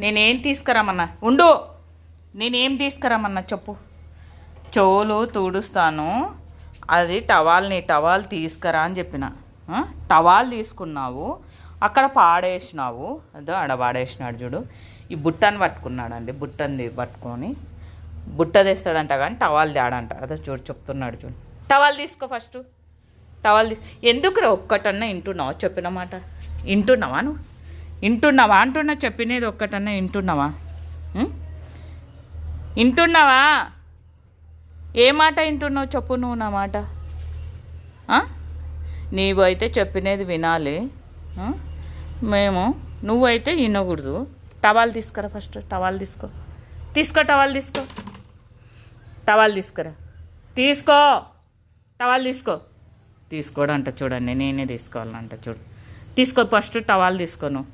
నేనేం తీసుకురామన్నా ఉండు. నేనేం తీసుకురామన్నా చెప్పు. చెవులు తుడుస్తాను, అది టవాల్ తీసుకురా అని చెప్పిన. టవాల్ తీసుకున్నావు, అక్కడ పాడేసినావు. అదో ఆడ పాడేసినాడు చూడు. ఈ బుట్టని పట్టుకున్నాడండి. బుట్టని పట్టుకొని బుట్ట తెస్తాడంట కానీ టవాల్ తేడంట. అదో చూడు చెప్తున్నాడు చూడు. టవాల్ తీసుకో ఫస్ట్. టవాల్ ఎందుకు రా ఒక్కటన్నా వింటున్నావా? చెప్పిన మాట వింటున్నావా? నువ్వు వింటున్నావా అంటున్నా. చెప్పినది ఒక్కటన్నా వింటున్నావా? వింటున్నావా? ఏ మాట వింటున్నావు చెప్పు నువ్వు నా మాట. నీవు అయితే చెప్పినది వినాలి, నువ్వైతే వినకూడదు. టవాల్ తీసుకురా ఫస్ట్. టవాల్ తీసుకో. టవాల్ తీసుకురా. టవాల్ తీసుకోడంట చూడండి. నేనే తీసుకోవాలంట చూడు. తీసుకో ఫస్ట్. టవాల్ తీసుకో నువ్వు.